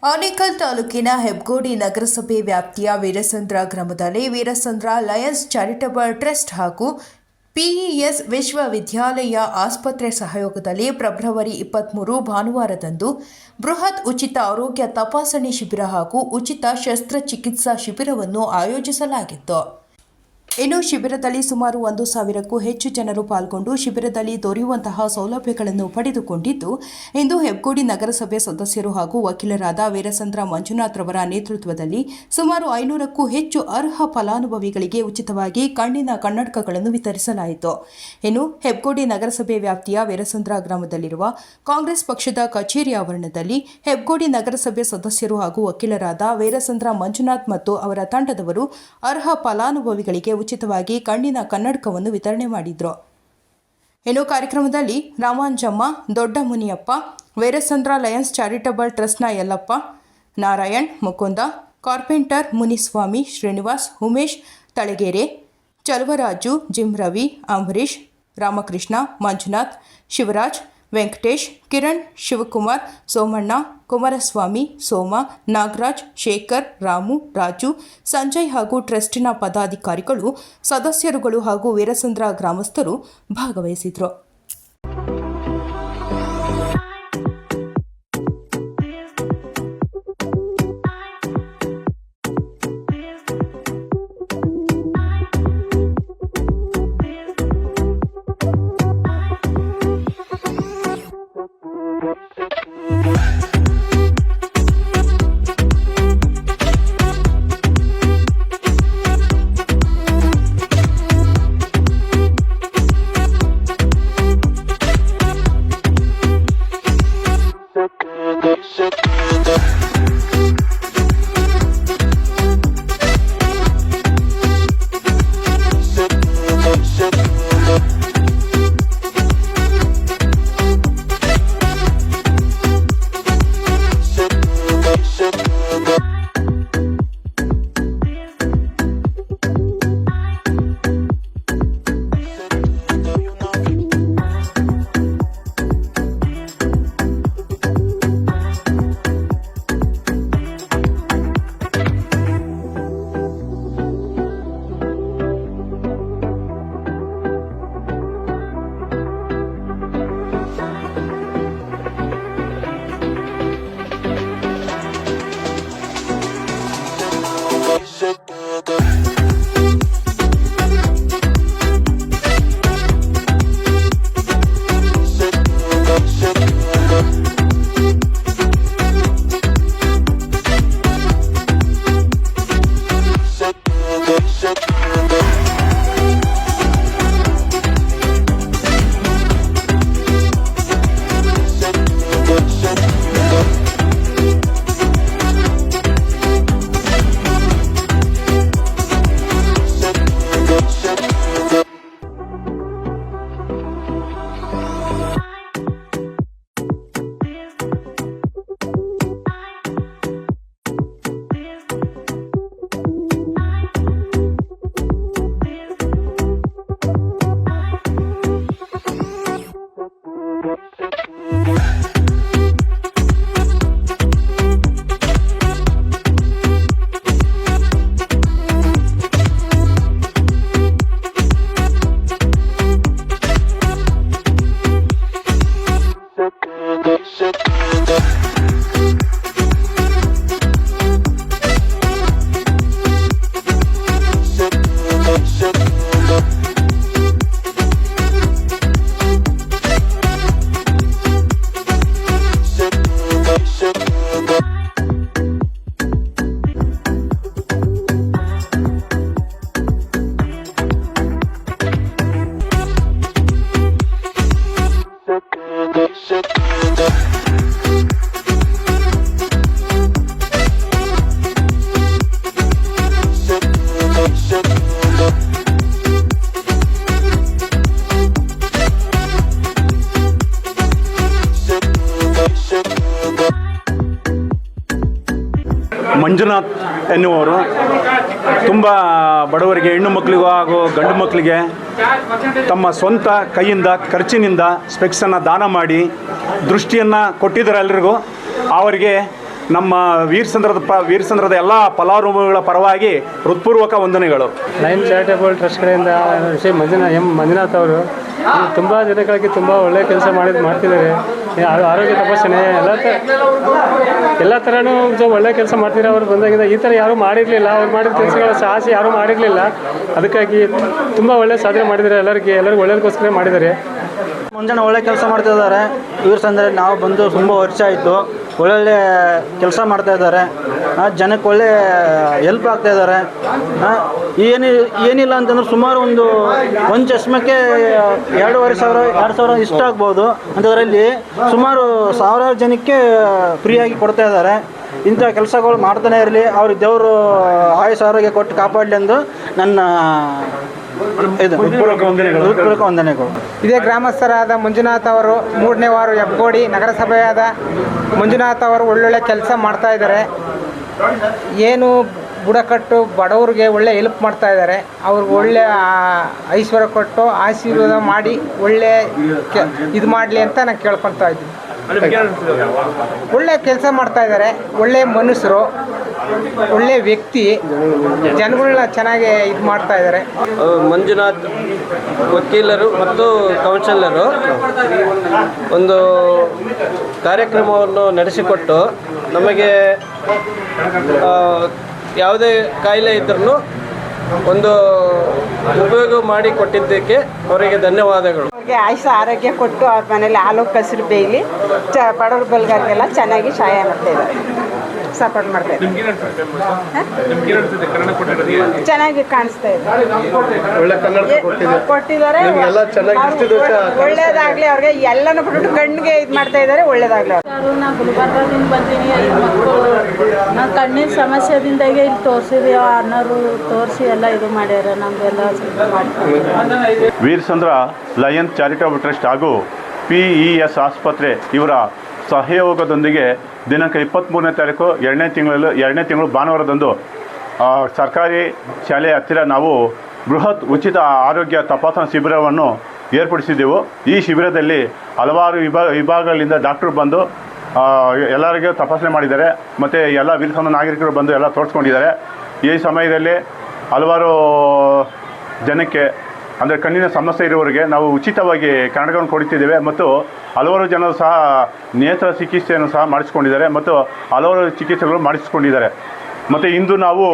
ಆನೇಕಲ್ ತಾಲೂಕಿನ ಹೆಬ್ಗೋಡಿ ನಗರಸಭೆ ವ್ಯಾಪ್ತಿಯ ವೀರಸಂದ್ರ ಗ್ರಾಮದಲ್ಲಿ ವೀರಸಂದ್ರ ಲಯನ್ಸ್ ಚಾರಿಟಬಲ್ ಟ್ರಸ್ಟ್ ಹಾಗೂ ಪಿಇಎಸ್ ವಿಶ್ವವಿದ್ಯಾಲಯ ಆಸ್ಪತ್ರೆ ಸಹಯೋಗದಲ್ಲಿ ಫೆಬ್ರವರಿ 23 ಭಾನುವಾರದಂದು ಬೃಹತ್ ಉಚಿತ ಆರೋಗ್ಯ ತಪಾಸಣೆ ಶಿಬಿರ ಹಾಗೂ ಉಚಿತ ಶಸ್ತ್ರಚಿಕಿತ್ಸಾ ಶಿಬಿರವನ್ನು ಆಯೋಜಿಸಲಾಗಿತ್ತು. ಇನ್ನು ಶಿಬಿರದಲ್ಲಿ ಸುಮಾರು 1,000ಕ್ಕೂ ಹೆಚ್ಚು ಜನರು ಪಾಲ್ಗೊಂಡು ಶಿಬಿರದಲ್ಲಿ ದೊರೆಯುವಂತಹ ಸೌಲಭ್ಯಗಳನ್ನು ಪಡೆದುಕೊಂಡಿದ್ದು, ಇಂದು ಹೆಬ್ಗೋಡಿ ನಗರಸಭೆ ಸದಸ್ಯರು ಹಾಗೂ ವಕೀಲರಾದ ವೀರಸಂದ್ರ ಮಂಜುನಾಥ್ ರವರ ನೇತೃತ್ವದಲ್ಲಿ ಸುಮಾರು 500ಕ್ಕೂ ಹೆಚ್ಚು ಅರ್ಹ ಫಲಾನುಭವಿಗಳಿಗೆ ಉಚಿತವಾಗಿ ಕಣ್ಣಿನ ಕನ್ನಡಕಗಳನ್ನು ವಿತರಿಸಲಾಯಿತು. ಇನ್ನು ಹೆಬ್ಗೋಡಿ ನಗರಸಭೆ ವ್ಯಾಪ್ತಿಯ ವೀರಸಂದ್ರ ಗ್ರಾಮದಲ್ಲಿರುವ ಕಾಂಗ್ರೆಸ್ ಪಕ್ಷದ ಕಚೇರಿ ಆವರಣದಲ್ಲಿ ಹೆಬ್ಗೋಡಿ ನಗರಸಭೆ ಸದಸ್ಯರು ಹಾಗೂ ವಕೀಲರಾದ ವೀರಸಂದ್ರ ಮಂಜುನಾಥ್ ಮತ್ತು ಅವರ ತಂಡದವರು ಅರ್ಹ ಫಲಾನುಭವಿಗಳಿಗೆ ಉಚಿತವಾಗಿ ಕಣ್ಣಿನ ಕನ್ನಡಕವನ್ನು ವಿತರಣೆ ಮಾಡಿದ್ರು. ಇನ್ನು ಕಾರ್ಯಕ್ರಮದಲ್ಲಿ ರಾಮಾಂಜಮ್ಮ, ದೊಡ್ಡ ಮುನಿಯಪ್ಪ, ವೀರಸಂದ್ರ ಲಯನ್ಸ್ ಚಾರಿಟಬಲ್ ಟ್ರಸ್ಟ್ನ ಯಲ್ಲಪ್ಪ, ನಾರಾಯಣ್, ಮುಕುಂದ, ಕಾರ್ಪೆಂಟರ್ ಮುನಿಸ್ವಾಮಿ, ಶ್ರೀನಿವಾಸ್, ಉಮೇಶ್ ತಳಗೇರೆ, ಚಲುವರಾಜು, ಜಿಮ್ ರವಿ, ಅಂಬರೀಶ್, ರಾಮಕೃಷ್ಣ, ಮಂಜುನಾಥ್, ಶಿವರಾಜ್, ವೆಂಕಟೇಶ್, ಕಿರಣ್, ಶಿವಕುಮಾರ್, ಸೋಮಣ್ಣ, ಕುಮಾರಸ್ವಾಮಿ, ಸೋಮ, ನಾಗರಾಜ್, ಶೇಖರ್, ರಾಮು, ರಾಜು, ಸಂಜಯ್ ಹಾಗೂ ಟ್ರಸ್ಟಿನ ಪದಾಧಿಕಾರಿಗಳು, ಸದಸ್ಯರುಗಳು ಹಾಗೂ ವೀರಸಂದ್ರ ಗ್ರಾಮಸ್ಥರು ಭಾಗವಹಿಸಿದರು. ಮಂಜುನಾಥ್ ಎನ್ನುವರು ತುಂಬ ಬಡವರಿಗೆ, ಹೆಣ್ಣು ಮಕ್ಕಳಿಗೂ ಹಾಗೂ ಗಂಡು ಮಕ್ಕಳಿಗೆ ತಮ್ಮ ಸ್ವಂತ ಕೈಯಿಂದ ಖರ್ಚಿನಿಂದ ಸ್ಪೆಕ್ಸನ್ನು ದಾನ ಮಾಡಿ ದೃಷ್ಟಿಯನ್ನು ಕೊಟ್ಟಿದ್ದಾರೆ. ಎಲ್ಲರಿಗೂ ಅವರಿಗೆ ನಮ್ಮ ವೀರಸಂದ್ರದ ಎಲ್ಲ ಫಲಾನುಭವಿಗಳ ಪರವಾಗಿ ಹೃತ್ಪೂರ್ವಕ ವಂದನೆಗಳು. ಲಯನ್ಸ್ ಚಾರಿಟೇಬಲ್ ಟ್ರಸ್ಟ್ ಕಡೆಯಿಂದ ಶ್ರೀ ಮಂಜುನಾಥ್ ಅವರು ತುಂಬ ಜನಗಳಿಗೆ ತುಂಬ ಒಳ್ಳೆಯ ಕೆಲಸ ಮಾಡ್ತಿದ್ದಾರೆ. ಆರೋಗ್ಯ ತಪಾಸಣೆ ಎಲ್ಲ ಥರನೂ ಒಳ್ಳೆಯ ಕೆಲಸ ಮಾಡ್ತಿದ್ದಾರೆ. ಅವ್ರು ಬಂದಾಗಿಂದ ಈ ಥರ ಯಾರೂ ಮಾಡಿರಲಿಲ್ಲ. ಅವ್ರು ಮಾಡಿದ ಕೆಲಸಗಳ ಸಾಹಸ ಯಾರೂ ಮಾಡಿರಲಿಲ್ಲ. ಅದಕ್ಕಾಗಿ ತುಂಬ ಒಳ್ಳೆಯ ಸಾಧನೆ ಮಾಡಿದ್ದಾರೆ. ಎಲ್ಲರಿಗೂ ಒಳ್ಳೆಯದಕ್ಕೋಸ್ಕರ ಮಾಡಿದ್ದಾರೆ. ಮುಂಜಾನೆ ಒಳ್ಳೆ ಕೆಲಸ ಮಾಡ್ತಿದ್ದಾರೆ. ವೀರಸಂದ್ರೆ ನಾವು ಬಂದು ತುಂಬ ವರ್ಷ ಆಯಿತು. ಒಳ್ಳೊಳ್ಳೆ ಕೆಲಸ ಮಾಡ್ತಾಯಿದ್ದಾರೆ. ಜನಕ್ಕೆ ಒಳ್ಳೆ ಹೆಲ್ಪ್ ಆಗ್ತಾಯಿದ್ದಾರೆ. ಏನಿಲ್ಲ ಅಂತಂದ್ರೆ ಸುಮಾರು ಒಂದು ಚಶ್ಮಕ್ಕೆ 2,500 ಇಷ್ಟ ಆಗ್ಬೋದು. ಅಂಥದ್ರಲ್ಲಿ ಸುಮಾರು ಸಾವಿರಾರು ಜನಕ್ಕೆ ಫ್ರೀಯಾಗಿ ಕೊಡ್ತಾ ಇದ್ದಾರೆ. ಇಂಥ ಕೆಲಸಗಳು ಮಾಡ್ತಾನೆ ಇರಲಿ. ಅವ್ರಿಗೆ ದೇವರು ಆಯುಷ್ ಆರೋಗ್ಯ ಕೊಟ್ಟು ಕಾಪಾಡಲಿ ಎಂದು ನನ್ನ ಹೃತ್ಪೂರ್ವಕ ವಂದನೆಗಳು. ಇದೇ ಗ್ರಾಮಸ್ಥರಾದ ಮಂಜುನಾಥ್ ಅವರು 3ನೇ ವಾರ್ಡ್ ಹೆಬ್ಗೋಡಿ ನಗರಸಭೆಯಾದ ಮಂಜುನಾಥ್ ಅವರು ಒಳ್ಳೊಳ್ಳೆ ಕೆಲಸ ಮಾಡ್ತಾ ಇದ್ದಾರೆ. ಏನು ಬುಡಕಟ್ಟು ಬಡವ್ರಿಗೆ ಒಳ್ಳೆ ಹೆಲ್ಪ್ ಮಾಡ್ತಾ ಇದ್ದಾರೆ. ಅವ್ರಿಗೆ ಒಳ್ಳೆ ಐಶ್ವರ್ಯ ಕೊಟ್ಟು ಆಶೀರ್ವಾದ ಮಾಡಿ ಒಳ್ಳೆ ಇದು ಮಾಡಲಿ ಅಂತ ನಾನು ಕೇಳ್ಕೊತಾ ಇದ್ದೀನಿ. ಒಳ್ಳೆ ಕೆಲಸ ಮಾಡ್ತಾ ಇದ್ದಾರೆ. ಒಳ್ಳೆ ಮನುಷ್ಯರು, ಒಳ್ಳೆ ವ್ಯಕ್ತಿ, ಜನಗಳನ್ನ ಚೆನ್ನಾಗಿ ಇದು ಮಾಡ್ತಾ ಇದ್ದಾರೆ. ಮಂಜುನಾಥ್ ವಕೀಲರು ಮತ್ತು ಕೌನ್ಸಿಲರು ಒಂದು ಕಾರ್ಯಕ್ರಮವನ್ನು ನಡೆಸಿಕೊಟ್ಟು ನಮಗೆ ಯಾವುದೇ ಕಾಯಿಲೆ ಇದ್ರೂ ಒಂದು ಉಪಯೋಗ ಮಾಡಿ ಕೊಟ್ಟಿದ್ದಕ್ಕೆ ಅವರಿಗೆ ಧನ್ಯವಾದಗಳು. ಅವ್ರಿಗೆ ಆಯುಷ ಆರೋಗ್ಯ ಕೊಟ್ಟು ಅವ್ರ ಮನೇಲಿ ಹಾಲು ಕಸಿರು ಬೇಯಲಿ ಬಡವ್ರ ಬಲ್ಗಾರಿಗೆಲ್ಲ ಚೆನ್ನಾಗಿ ಸಹಾಯ ಮಾಡ್ತಾ ಇದ್ದಾರೆ, ಸಪೋರ್ಟ್ ಮಾಡ್ತಾ ಇದ್ದಾರೆ. ಚೆನ್ನಾಗಿ ಕಾಣಿಸ್ತಾ ಇದೆ. ಕೊಟ್ಟಿದ್ದಾರೆ. ಒಳ್ಳೇದಾಗ್ಲಿ ಅವ್ರಿಗೆ. ಎಲ್ಲನೂ ಬಿಟ್ಟು ಕಣ್ಣಿಗೆ ಇದು ಮಾಡ್ತಾ ಇದ್ದಾರೆ. ಒಳ್ಳೇದಾಗ್ಲಿ ಅವ್ರಿಗೆ. ನಾನು ಗುಲ್ಬರ್ಗದಿಂದ ಬಂದೀನಿ. ಮಕ್ಕಳು ನಾನು ಕಣ್ಣಿನ ಸಮಸ್ಯೆದಿಂದಾಗೆ ಇಲ್ಲಿ ತೋರಿಸಿದ್ವಿ. ಅನ್ನೋರು ತೋರಿಸಿ ಎಲ್ಲ ಇದು ಮಾಡ್ಯಾರ. ನಮಗೆಲ್ಲ ಮಾಡ್ತಾರೆ. ವೀರಸಂದ್ರ ಲಯನ್ಸ್ ಚಾರಿಟಬಲ್ ಟ್ರಸ್ಟ್ ಹಾಗೂ PES ಆಸ್ಪತ್ರೆ ಇವರ ಸಹಯೋಗದೊಂದಿಗೆ ದಿನಾಂಕ 23ನೇ ತಾರೀಕು 2ನೇ ತಿಂಗಳು ಭಾನುವಾರದಂದು ಸರ್ಕಾರಿ ಶಾಲೆಯ ಹತ್ತಿರ ನಾವು ಬೃಹತ್ ಉಚಿತ ಆರೋಗ್ಯ ತಪಾಸಣಾ ಶಿಬಿರವನ್ನು ಏರ್ಪಡಿಸಿದ್ದೆವು. ಈ ಶಿಬಿರದಲ್ಲಿ ಹಲವಾರು ವಿಭಾಗಗಳಿಂದ ಡಾಕ್ಟರು ಬಂದು ಎಲ್ಲರಿಗೂ ತಪಾಸಣೆ ಮಾಡಿದ್ದಾರೆ. ಮತ್ತು ಎಲ್ಲ ವೀರಸಂದ್ರ ನಾಗರಿಕರು ಬಂದು ಎಲ್ಲ ತೋರಿಸ್ಕೊಂಡಿದ್ದಾರೆ. ಈ ಸಮಯದಲ್ಲಿ ಹಲವಾರು ಜನಕ್ಕೆ ಅಂದರೆ ಕಣ್ಣಿನ ಸಮಸ್ಯೆ ಇರುವವರಿಗೆ ನಾವು ಉಚಿತವಾಗಿ ಕನ್ನಡಕವನ್ನು ಕೊಡುತ್ತಿದ್ದೇವೆ. ಮತ್ತು ಹಲವಾರು ಜನರು ಸಹ ನೇತ್ರ ಚಿಕಿತ್ಸೆಯನ್ನು ಸಹ ಮಾಡಿಸಿಕೊಂಡಿದ್ದಾರೆ ಮತ್ತು ಹಲವಾರು ಚಿಕಿತ್ಸೆಗಳು ಮಾಡಿಸಿಕೊಂಡಿದ್ದಾರೆ. ಮತ್ತು ಇಂದು ನಾವು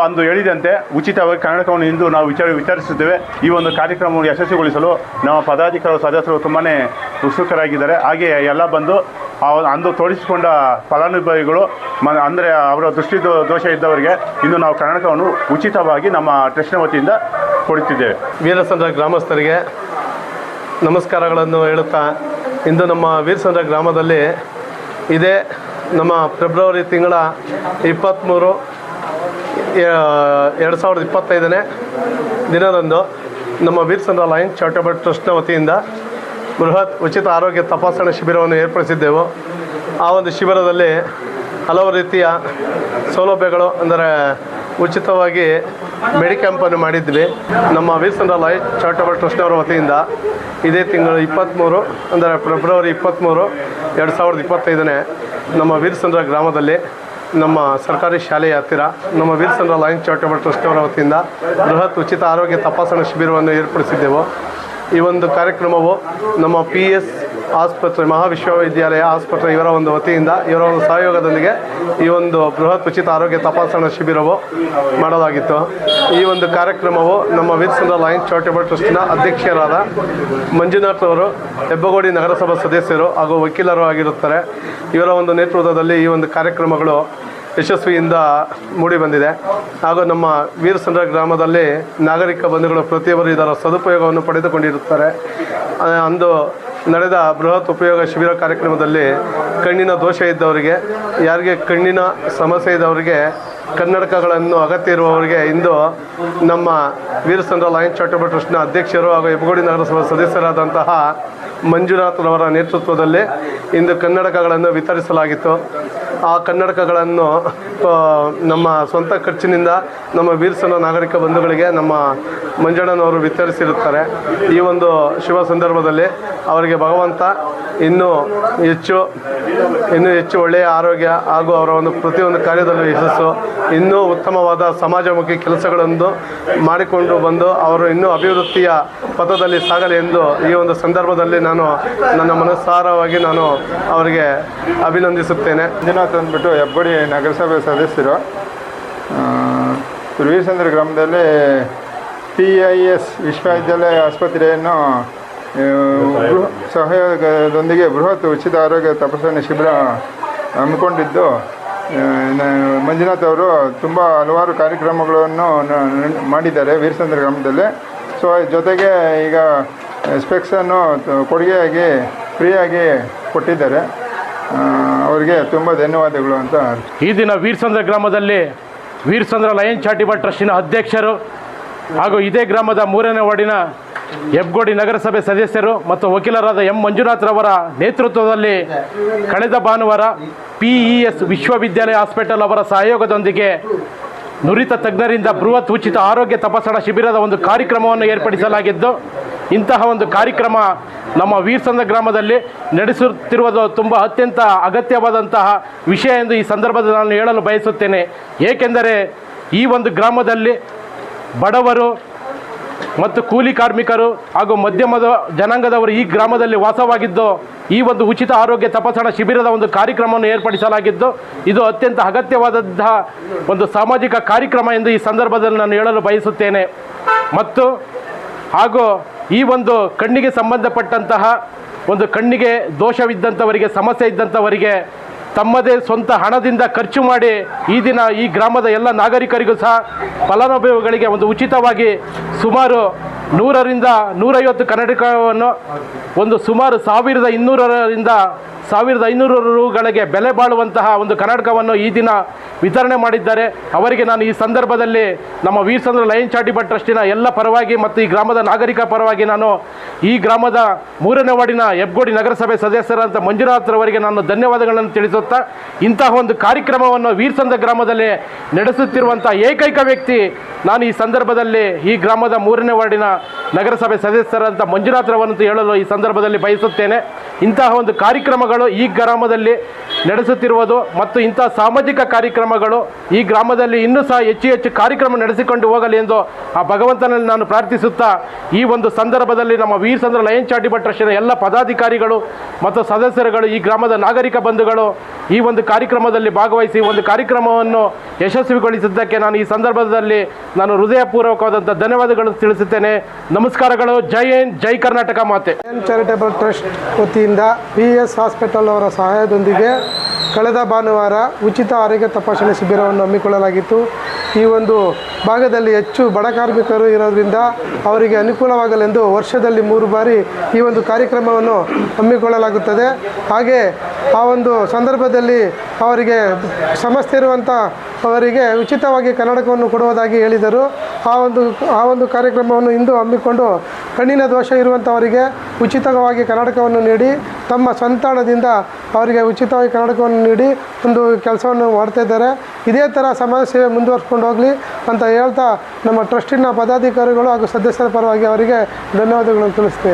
ಅಂದು ಹೇಳಿದಂತೆ ಉಚಿತವಾಗಿ ಕನ್ನಡಕವನ್ನು ಇಂದು ನಾವು ವಿಚಾರಿಸುತ್ತೇವೆ. ಈ ಒಂದು ಕಾರ್ಯಕ್ರಮವನ್ನು ಯಶಸ್ವಿಗೊಳಿಸಲು ನಮ್ಮ ಪದಾಧಿಕಾರಿ ಸದಸ್ಯರು ತುಂಬಾ ಉತ್ಸುಕರಾಗಿದ್ದಾರೆ. ಹಾಗೆ ಎಲ್ಲ ಬಂದು ಅಂದು ತೋರಿಸಿಕೊಂಡ ಫಲಾನುಭವಿಗಳು ಅಂದರೆ ಅವರ ದೃಷ್ಟಿ ದೋಷ ಇದ್ದವರಿಗೆ ಇಂದು ನಾವು ಕನ್ನಡಕವನ್ನು ಉಚಿತವಾಗಿ ನಮ್ಮ ಟ್ರಸ್ಟ್ನ ವತಿಯಿಂದ ಕೊಡುತ್ತಿದ್ದೇವೆ. ವೀರಸಂದ್ರ ಗ್ರಾಮಸ್ಥರಿಗೆ ನಮಸ್ಕಾರಗಳನ್ನು ಹೇಳುತ್ತಾ, ಇಂದು ನಮ್ಮ ವೀರಸಂದ್ರ ಗ್ರಾಮದಲ್ಲಿ ಇದೇ ನಮ್ಮ ಫೆಬ್ರವರಿ ತಿಂಗಳ 23, 2025ನೇ ದಿನದಂದು ನಮ್ಮ ವೀರಸಂದ್ರ ಲಯನ್ಸ್ ಚಾರಿಟಬಲ್ ಟ್ರಸ್ಟ್ನ ವತಿಯಿಂದ ಬೃಹತ್ ಉಚಿತ ಆರೋಗ್ಯ ತಪಾಸಣಾ ಶಿಬಿರವನ್ನು ಏರ್ಪಡಿಸಿದ್ದೆವು. ಆ ಒಂದು ಶಿಬಿರದಲ್ಲಿ ಹಲವು ರೀತಿಯ ಸೌಲಭ್ಯಗಳು ಅಂದರೆ ಉಚಿತವಾಗಿ ಮೆಡಿಕ್ಯಾಂಪನ್ನು ಮಾಡಿದ್ವಿ. ನಮ್ಮ ವೀರಸಂದ್ರ ಲಯನ್ಸ್ ಚಾರಿಟಬಲ್ ಟ್ರಸ್ಟ್ನವರ ವತಿಯಿಂದ ಇದೇ ತಿಂಗಳು 23 ಅಂದರೆ ಫೆಬ್ರವರಿ 23, 2025ನೇ ನಮ್ಮ ವೀರಸಂದ್ರ ಗ್ರಾಮದಲ್ಲಿ ನಮ್ಮ ಸರ್ಕಾರಿ ಶಾಲೆಯ ಹತ್ತಿರ ನಮ್ಮ ವೀರಸಂದ್ರ ಲಯನ್ಸ್ ಚಾರಿಟಬಲ್ ಟ್ರಸ್ಟ್ನವರ ವತಿಯಿಂದ ಬೃಹತ್ ಉಚಿತ ಆರೋಗ್ಯ ತಪಾಸಣಾ ಶಿಬಿರವನ್ನು ಏರ್ಪಡಿಸಿದ್ದೆವು. ಈ ಒಂದು ಕಾರ್ಯಕ್ರಮವು ನಮ್ಮ PES ಆಸ್ಪತ್ರೆ ಮಹಾವಿಶ್ವವಿದ್ಯಾಲಯ ಆಸ್ಪತ್ರೆ ಇವರ ಒಂದು ವತಿಯಿಂದ ಇವರ ಒಂದು ಸಹಯೋಗದೊಂದಿಗೆ ಈ ಒಂದು ಬೃಹತ್ ಉಚಿತ ಆರೋಗ್ಯ ತಪಾಸಣಾ ಶಿಬಿರವು ಮಾಡಲಾಗಿತ್ತು. ಈ ಒಂದು ಕಾರ್ಯಕ್ರಮವು ನಮ್ಮ ವೀರಸಂದ್ರ ಲಯನ್ಸ್ ಚಾರಿಟಬಲ್ ಟ್ರಸ್ಟ್ನ ಅಧ್ಯಕ್ಷರಾದ ಮಂಜುನಾಥ್ ಅವರು ಹೆಬ್ಬಗೋಡಿ ನಗರಸಭಾ ಸದಸ್ಯರು ಹಾಗೂ ವಕೀಲರು ಆಗಿರುತ್ತಾರೆ. ಇವರ ಒಂದು ನೇತೃತ್ವದಲ್ಲಿ ಈ ಒಂದು ಕಾರ್ಯಕ್ರಮಗಳು ಯಶಸ್ವಿಯಿಂದ ಮೂಡಿಬಂದಿದೆ. ಹಾಗೂ ನಮ್ಮ ವೀರಸಂದ್ರ ಗ್ರಾಮದಲ್ಲಿ ನಾಗರಿಕ ಬಂಧುಗಳು ಪ್ರತಿಯೊಬ್ಬರು ಇದರ ಸದುಪಯೋಗವನ್ನು ಪಡೆದುಕೊಂಡಿರುತ್ತಾರೆ. ಅಂದು ನಡೆದ ಬೃಹತ್ ಉಪಯೋಗ ಶಿಬಿರ ಕಾರ್ಯಕ್ರಮದಲ್ಲಿ ಕಣ್ಣಿನ ದೋಷ ಇದ್ದವರಿಗೆ, ಯಾರಿಗೆ ಕಣ್ಣಿನ ಸಮಸ್ಯೆ ಇದ್ದವರಿಗೆ, ಕನ್ನಡಕಗಳನ್ನು ಅಗತ್ಯ ಇರುವವರಿಗೆ ಇಂದು ನಮ್ಮ ವೀರಸಂದ್ರ ಲಯನ್ಸ್ ಚಾರಿಟಬಲ್ ಟ್ರಸ್ಟ್ನ ಅಧ್ಯಕ್ಷರು ಹಾಗೂ ಹೆಬ್ಬಗೋಡಿ ನಗರಸಭಾ ಸದಸ್ಯರಾದಂತಹ ಮಂಜುನಾಥ್ರವರ ನೇತೃತ್ವದಲ್ಲಿ ಇಂದು ಕನ್ನಡಕಗಳನ್ನು ವಿತರಿಸಲಾಗಿತ್ತು. ಆ ಕನ್ನಡಕಗಳನ್ನು ನಮ್ಮ ಸ್ವಂತ ಖರ್ಚಿನಿಂದ ನಮ್ಮ ವೀರಸಂದ್ರ ನಾಗರಿಕ ಬಂಧುಗಳಿಗೆ ನಮ್ಮ ಮಂಜಣ್ಣನವರು ವಿತರಿಸಿರುತ್ತಾರೆ. ಈ ಒಂದು ಶುಭ ಸಂದರ್ಭದಲ್ಲಿ ಅವರಿಗೆ ಭಗವಂತ ಇನ್ನೂ ಹೆಚ್ಚು ಒಳ್ಳೆಯ ಆರೋಗ್ಯ ಹಾಗೂ ಅವರ ಒಂದು ಪ್ರತಿಯೊಂದು ಕಾರ್ಯದಲ್ಲೂ ಯಶಸ್ಸು, ಇನ್ನೂ ಉತ್ತಮವಾದ ಸಮಾಜಮುಖಿ ಕೆಲಸಗಳನ್ನು ಮಾಡಿಕೊಂಡು ಬಂದು ಅವರು ಇನ್ನೂ ಅಭಿವೃದ್ಧಿಯ ಪಥದಲ್ಲಿ ಸಾಗಲಿ ಎಂದು ಈ ಒಂದು ಸಂದರ್ಭದಲ್ಲಿ ನಾನು ನನ್ನ ಮನಸ್ಸಾರವಾಗಿ ನಾನು ಅವರಿಗೆ ಅಭಿನಂದಿಸುತ್ತೇನೆ. ಮಂಜುನಾಥ್ ಅಂದ್ಬಿಟ್ಟು ಹೆಬ್ಗೋಡಿ ನಗರಸಭೆ ಸದಸ್ಯರು. ವೀರಸಂದ್ರ ಗ್ರಾಮದಲ್ಲಿ PIS ವಿಶ್ವವಿದ್ಯಾಲಯ ಆಸ್ಪತ್ರೆಯನ್ನು ಸಹಯೋಗದೊಂದಿಗೆ ಬೃಹತ್ ಉಚಿತ ಆರೋಗ್ಯ ತಪಾಸಣೆ ಶಿಬಿರ ಹಮ್ಮಿಕೊಂಡಿದ್ದು, ಮಂಜುನಾಥ್ ಅವರು ತುಂಬ ಹಲವಾರು ಕಾರ್ಯಕ್ರಮಗಳನ್ನು ಮಾಡಿದ್ದಾರೆ ವೀರಸಂದ್ರ ಗ್ರಾಮದಲ್ಲಿ. ಸೊ ಜೊತೆಗೆ ಈಗ ಸ್ಪೆಕ್ಸನ್ನು ಕೊಡುಗೆಯಾಗಿ ಫ್ರೀಯಾಗಿ ಕೊಟ್ಟಿದ್ದಾರೆ. ಅವರಿಗೆ ತುಂಬ ಧನ್ಯವಾದಗಳು ಅಂತ. ಈ ದಿನ ವೀರಸಂದ್ರ ಗ್ರಾಮದಲ್ಲಿ ವೀರಸಂದ್ರ ಲಯನ್ಸ್ ಚಾರಿಟಬಲ್ ಟ್ರಸ್ಟಿನ ಅಧ್ಯಕ್ಷರು ಹಾಗೂ ಇದೇ ಗ್ರಾಮದ 3ನೇ ವಾರ್ಡಿನ ಹೆಬ್ಗೋಡಿ ನಗರಸಭೆ ಸದಸ್ಯರು ಮತ್ತು ವಕೀಲರಾದ M. ಮಂಜುನಾಥ್ರವರ ನೇತೃತ್ವದಲ್ಲಿ ಕಳೆದ ಭಾನುವಾರ PES ವಿಶ್ವವಿದ್ಯಾಲಯ ಹಾಸ್ಪಿಟಲ್ ಅವರ ಸಹಯೋಗದೊಂದಿಗೆ ನುರಿತ ತಜ್ಞರಿಂದ ಬೃಹತ್ ಉಚಿತ ಆರೋಗ್ಯ ತಪಾಸಣಾ ಶಿಬಿರದ ಒಂದು ಕಾರ್ಯಕ್ರಮವನ್ನು ಏರ್ಪಡಿಸಲಾಗಿದ್ದು, ಇಂತಹ ಒಂದು ಕಾರ್ಯಕ್ರಮ ನಮ್ಮ ವೀರಸಂದ್ರ ಗ್ರಾಮದಲ್ಲಿ ನಡೆಸುತ್ತಿರುವುದು ತುಂಬ ಅತ್ಯಂತ ಅಗತ್ಯವಾದಂತಹ ವಿಷಯ ಎಂದು ಈ ಸಂದರ್ಭದಲ್ಲಿ ನಾನು ಹೇಳಲು ಬಯಸುತ್ತೇನೆ. ಏಕೆಂದರೆ ಈ ಒಂದು ಗ್ರಾಮದಲ್ಲಿ ಬಡವರು ಮತ್ತು ಕೂಲಿ ಕಾರ್ಮಿಕರು ಹಾಗೂ ಮಧ್ಯಮದ ಜನಾಂಗದವರು ಈ ಗ್ರಾಮದಲ್ಲಿ ವಾಸವಾಗಿದ್ದು, ಈ ಒಂದು ಉಚಿತ ಆರೋಗ್ಯ ತಪಾಸಣಾ ಶಿಬಿರದ ಒಂದು ಕಾರ್ಯಕ್ರಮವನ್ನು ಏರ್ಪಡಿಸಲಾಗಿದ್ದು, ಇದು ಅತ್ಯಂತ ಅಗತ್ಯವಾದಂತಹ ಒಂದು ಸಾಮಾಜಿಕ ಕಾರ್ಯಕ್ರಮ ಎಂದು ಈ ಸಂದರ್ಭದಲ್ಲಿ ನಾನು ಹೇಳಲು ಬಯಸುತ್ತೇನೆ. ಮತ್ತು ಹಾಗೂ ಈ ಒಂದು ಕಣ್ಣಿಗೆ ಸಂಬಂಧಪಟ್ಟಂತಹ ಒಂದು ಕಣ್ಣಿಗೆ ದೋಷವಿದ್ದಂಥವರಿಗೆ, ಸಮಸ್ಯೆ ಇದ್ದಂಥವರಿಗೆ ತಮ್ಮದೇ ಸ್ವಂತ ಹಣದಿಂದ ಖರ್ಚು ಮಾಡಿ ಈ ದಿನ ಈ ಗ್ರಾಮದ ಎಲ್ಲ ನಾಗರಿಕರಿಗೂ ಸಹ ಫಲಾನುಭವಿಗಳಿಗೆ ಒಂದು ಉಚಿತವಾಗಿ ಸುಮಾರು 100ರಿಂದ 150 ಕನ್ನಡಕವನ್ನು ಒಂದು ಸುಮಾರು 1200ರಿಂದ 1500 ರೂಗಳಿಗೆ ಬೆಲೆ ಬಾಳುವಂತಹ ಒಂದು ಕನ್ನಡಕವನ್ನು ಈ ದಿನ ವಿತರಣೆ ಮಾಡಿದ್ದಾರೆ. ಅವರಿಗೆ ನಾನು ಈ ಸಂದರ್ಭದಲ್ಲಿ ನಮ್ಮ ವೀರಸಂದ್ರ ಲಯನ್ಸ್ ಚಾರಿಟಬಲ್ ಟ್ರಸ್ಟಿನ ಎಲ್ಲ ಪರವಾಗಿ ಮತ್ತು ಈ ಗ್ರಾಮದ ನಾಗರಿಕ ಪರವಾಗಿ ನಾನು ಈ ಗ್ರಾಮದ 3ನೇ ವಾರ್ಡಿನ ಹೆಬ್ಗೋಡಿ ನಗರಸಭೆ ಸದಸ್ಯರಾದಂಥ ಮಂಜುನಾಥ್ರವರಿಗೆ ನಾನು ಧನ್ಯವಾದಗಳನ್ನು ತಿಳಿಸುತ್ತಾ, ಇಂತಹ ಒಂದು ಕಾರ್ಯಕ್ರಮವನ್ನು ವೀರಸಂದ್ರ ಗ್ರಾಮದಲ್ಲಿ ನಡೆಸುತ್ತಿರುವಂಥ ಏಕೈಕ ವ್ಯಕ್ತಿ ನಾನು ಈ ಸಂದರ್ಭದಲ್ಲಿ ಈ ಗ್ರಾಮದ 3ನೇ ವಾರ್ಡಿನ ನಗರಸಭೆ ಸದಸ್ಯರಾದಂಥ ಮಂಜುನಾಥ್ರವರಂತ ಹೇಳಲು ಈ ಸಂದರ್ಭದಲ್ಲಿ ಬಯಸುತ್ತೇನೆ. ಇಂತಹ ಒಂದು ಕಾರ್ಯಕ್ರಮಗಳು ಈ ಗ್ರಾಮದಲ್ಲಿ ನಡೆಸುತ್ತಿರುವುದು ಮತ್ತು ಇಂತಹ ಸಾಮಾಜಿಕ ಕಾರ್ಯಕ್ರಮಗಳು ಈ ಗ್ರಾಮದಲ್ಲಿ ಇನ್ನೂ ಸಹ ಹೆಚ್ಚು ಕಾರ್ಯಕ್ರಮ ನಡೆಸಿಕೊಂಡು ಹೋಗಲಿ ಎಂದು ಆ ಭಗವಂತನಲ್ಲಿ ನಾನು ಪ್ರಾರ್ಥಿಸುತ್ತಾ, ಈ ಒಂದು ಸಂದರ್ಭದಲ್ಲಿ ನಮ್ಮ ವೀರಸಂದ್ರ ಲಯನ್ಸ್ ಚಾರಿಟಬಲ್ ಟ್ರಸ್ಟಿನ ಎಲ್ಲ ಪದಾಧಿಕಾರಿಗಳು ಮತ್ತು ಸದಸ್ಯರುಗಳು, ಈ ಗ್ರಾಮದ ನಾಗರಿಕ ಬಂಧುಗಳು ಈ ಒಂದು ಕಾರ್ಯಕ್ರಮದಲ್ಲಿ ಭಾಗವಹಿಸಿ ಒಂದು ಕಾರ್ಯಕ್ರಮವನ್ನು ಯಶಸ್ವಿಗೊಳಿಸಿದ್ದಕ್ಕೆ ನಾನು ಈ ಸಂದರ್ಭದಲ್ಲಿ ನಾನು ಹೃದಯಪೂರ್ವಕವಾದಂಥ ಧನ್ಯವಾದಗಳನ್ನು ತಿಳಿಸುತ್ತೇನೆ. ನಮಸ್ಕಾರಗಳು. ಜೈ ಹಿಂದ್, ಜೈ ಕರ್ನಾಟಕ ಮಾತೆ. ಚಾರಿಟಬಲ್ ಟ್ರಸ್ಟ್ ವತಿಯಿಂದ PES ಹಾಸ್ಪಿಟಲ್ ಅವರ ಸಹಾಯದೊಂದಿಗೆ ಕಳೆದ ಭಾನುವಾರ ಉಚಿತ ಆರೋಗ್ಯ ತಪಾಸಣೆ ಶಿಬಿರವನ್ನು ಹಮ್ಮಿಕೊಳ್ಳಲಾಗಿತ್ತು. ಈ ಒಂದು ಭಾಗದಲ್ಲಿ ಹೆಚ್ಚು ಬಡ ಕಾರ್ಮಿಕರು ಇರೋದ್ರಿಂದ ಅವರಿಗೆ ಅನುಕೂಲವಾಗಲೆಂದು ವರ್ಷದಲ್ಲಿ 3 ಬಾರಿ ಈ ಒಂದು ಕಾರ್ಯಕ್ರಮವನ್ನು ಹಮ್ಮಿಕೊಳ್ಳಲಾಗುತ್ತದೆ. ಹಾಗೆ ಆ ಒಂದು ಸಂದರ್ಭದಲ್ಲಿ ಅವರಿಗೆ ಸಮಸ್ಯೆ ಇರುವಂಥ ಅವರಿಗೆ ಉಚಿತವಾಗಿ ಕನ್ನಡಕವನ್ನು ಕೊಡುವುದಾಗಿ ಹೇಳಿದರು. ಆ ಒಂದು ಕಾರ್ಯಕ್ರಮವನ್ನು ಇಂದು ಹಮ್ಮಿಕೊಂಡು ಕಣ್ಣಿನ ದೋಷ ಇರುವಂಥವರಿಗೆ ಉಚಿತವಾಗಿ ಕನ್ನಡಕವನ್ನು ನೀಡಿ ತಮ್ಮ ಸ್ವಂತ ಹಣದಿಂದ ಅವರಿಗೆ ಉಚಿತವಾಗಿ ಕನ್ನಡಕವನ್ನು ನೀಡಿ ಒಂದು ಕೆಲಸವನ್ನು ಮಾಡ್ತಾ ಇದ್ದಾರೆ. ಇದೇ ಥರ ಸಮಾಜ ಸೇವೆ ಮುಂದುವರ್ಸ್ಕೊಂಡು ಹೋಗಲಿ ಅಂತ ಹೇಳ್ತಾ ನಮ್ಮ ಟ್ರಸ್ಟಿನ ಪದಾಧಿಕಾರಿಗಳು ಹಾಗೂ ಸದಸ್ಯರ ಪರವಾಗಿ ಅವರಿಗೆ ಧನ್ಯವಾದಗಳನ್ನು ತಿಳಿಸ್ತೇನೆ.